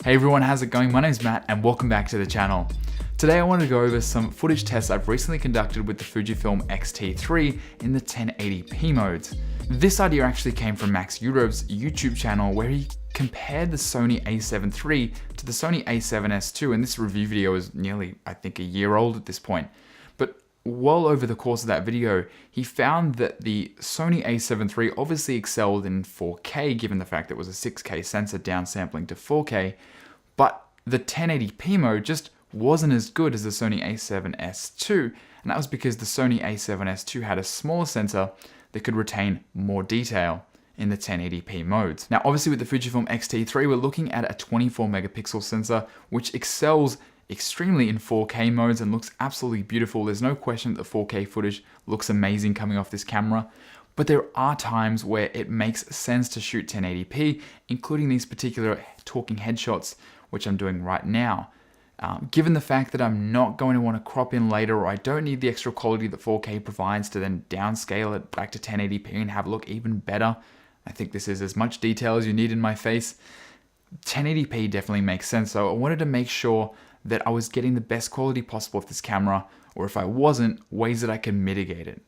Hey everyone, how's it going? My name's Matt and welcome back to the channel. Today I want to go over some footage tests I've recently conducted with the Fujifilm X-T3 in the 1080p modes. This idea actually came from Max Eurov's YouTube channel where he compared the Sony a7 III to the Sony a7S II, and this review video is nearly, I think, a year old at this point. But well over the course of that video, he found that the Sony a7 III obviously excelled in 4K given the fact that it was a 6K sensor downsampling to 4K, but the 1080p mode just wasn't as good as the Sony a7S II, and that was because the Sony a7S II had a smaller sensor that could retain more detail in the 1080p modes. Now obviously with the Fujifilm X-T3 we're looking at a 24 megapixel sensor which excels extremely in 4K modes and looks absolutely beautiful. There's no question that the 4K footage looks amazing coming off this camera, but there are times where it makes sense to shoot 1080p, including these particular talking headshots which I'm doing right now. Given the fact that I'm not going to want to crop in later, or I don't need the extra quality that 4K provides to then downscale it back to 1080p and have it look even better, I think this is as much detail as you need in my face. 1080p definitely makes sense, so I wanted to make sure that I was getting the best quality possible with this camera, or if I wasn't, ways that I could mitigate it.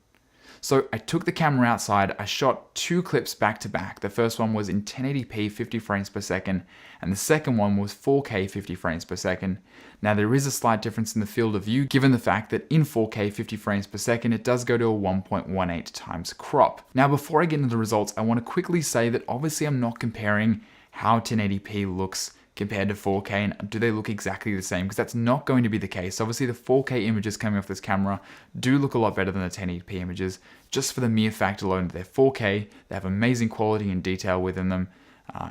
So I took the camera outside, I shot two clips back to back. The first one was in 1080p 50 frames per second, and the second one was 4K 50 frames per second. Now there is a slight difference in the field of view given the fact that in 4K 50 frames per second it does go to a 1.18 times crop. Now before I get into the results, I want to quickly say that obviously I'm not comparing how 1080p looks compared to 4K and do they look exactly the same, because that's not going to be the case. Obviously the 4K images coming off this camera do look a lot better than the 1080p images, just for the mere fact alone that they're 4K, they have amazing quality and detail within them,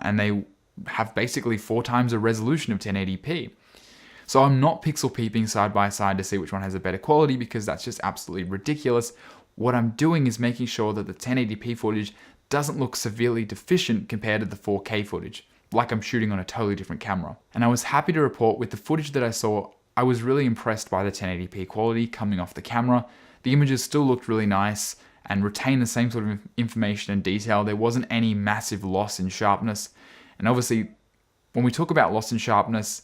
and they have basically 4 times the resolution of 1080p. So I'm not pixel peeping side by side to see which one has a better quality, because that's just absolutely ridiculous. What I'm doing is making sure that the 1080p footage doesn't look severely deficient compared to the 4K footage, like I'm shooting on a totally different camera. And I was happy to report with the footage that I saw, I was really impressed by the 1080p quality coming off the camera. The images still looked really nice and retained the same sort of information and detail. There wasn't any massive loss in sharpness. And obviously, when we talk about loss in sharpness,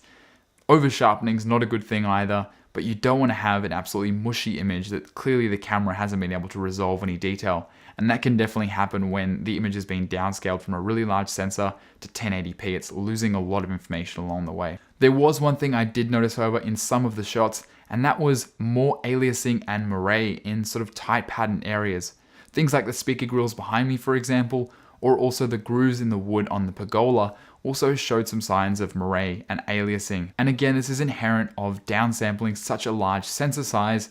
over sharpening is not a good thing either, but you don't want to have an absolutely mushy image that clearly the camera hasn't been able to resolve any detail. And that can definitely happen when the image is being downscaled from a really large sensor to 1080p. It's losing a lot of information along the way. There was one thing I did notice, however, in some of the shots, and that was more aliasing and moire in sort of tight pattern areas. Things like the speaker grills behind me, for example, or also the grooves in the wood on the pergola also showed some signs of moire and aliasing. And again, this is inherent of downsampling such a large sensor size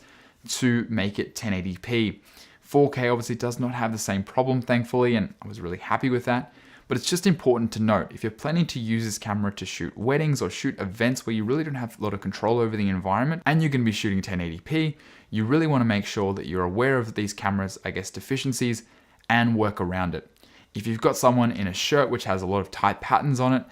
to make it 1080p. 4K obviously does not have the same problem, thankfully, and I was really happy with that. But it's just important to note, if you're planning to use this camera to shoot weddings or shoot events where you really don't have a lot of control over the environment and you're going to be shooting 1080p, you really want to make sure that you're aware of these cameras', deficiencies and work around it. If you've got someone in a shirt which has a lot of tight patterns on it,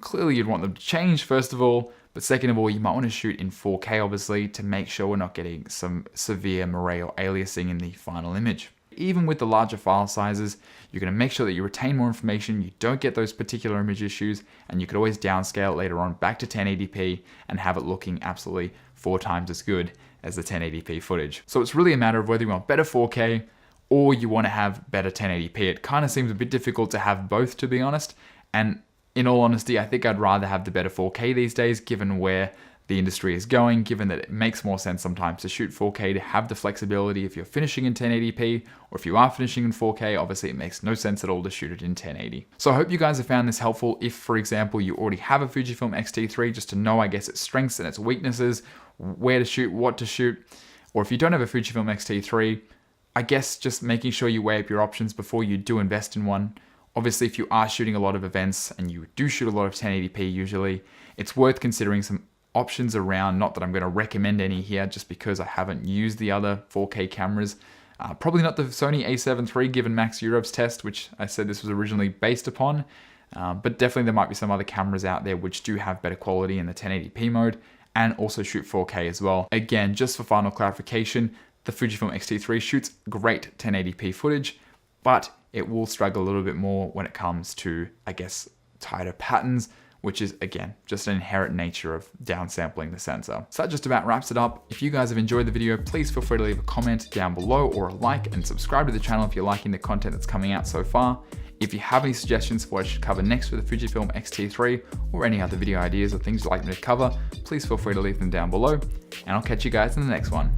clearly you'd want them to change first of all, but second of all, you might want to shoot in 4K obviously to make sure we're not getting some severe moire or aliasing in the final image. Even with the larger file sizes, you're going to make sure that you retain more information, you don't get those particular image issues, and you could always downscale later on back to 1080p and have it looking absolutely 4 times as good as the 1080p footage. So it's really a matter of whether you want better 4K or you want to have better 1080p. It kind of seems a bit difficult to have both, to be honest, and in all honesty, I think I'd rather have the better 4K these days, given where the industry is going, given that it makes more sense sometimes to shoot 4K to have the flexibility if you're finishing in 1080p, or if you are finishing in 4K, obviously it makes no sense at all to shoot it in 1080. So I hope you guys have found this helpful if, for example, you already have a Fujifilm X-T3, just to know, its strengths and its weaknesses, where to shoot, what to shoot, or if you don't have a Fujifilm X-T3, just making sure you weigh up your options before you do invest in one. Obviously, if you are shooting a lot of events and you do shoot a lot of 1080p usually, it's worth considering some options around. Not that I'm going to recommend any here just because I haven't used the other 4K cameras. Probably not the Sony a7 III given Max Eurov's test, which I said this was originally based upon. But definitely there might be some other cameras out there which do have better quality in the 1080p mode and also shoot 4K as well. Again, just for final clarification, the Fujifilm X-T3 shoots great 1080p footage, but it will struggle a little bit more when it comes to, tighter patterns, which is, again, just an inherent nature of downsampling the sensor. So that just about wraps it up. If you guys have enjoyed the video, please feel free to leave a comment down below or a like, and subscribe to the channel if you're liking the content that's coming out so far. If you have any suggestions for what I should cover next with the Fujifilm X-T3 or any other video ideas or things you'd like me to cover, please feel free to leave them down below, and I'll catch you guys in the next one.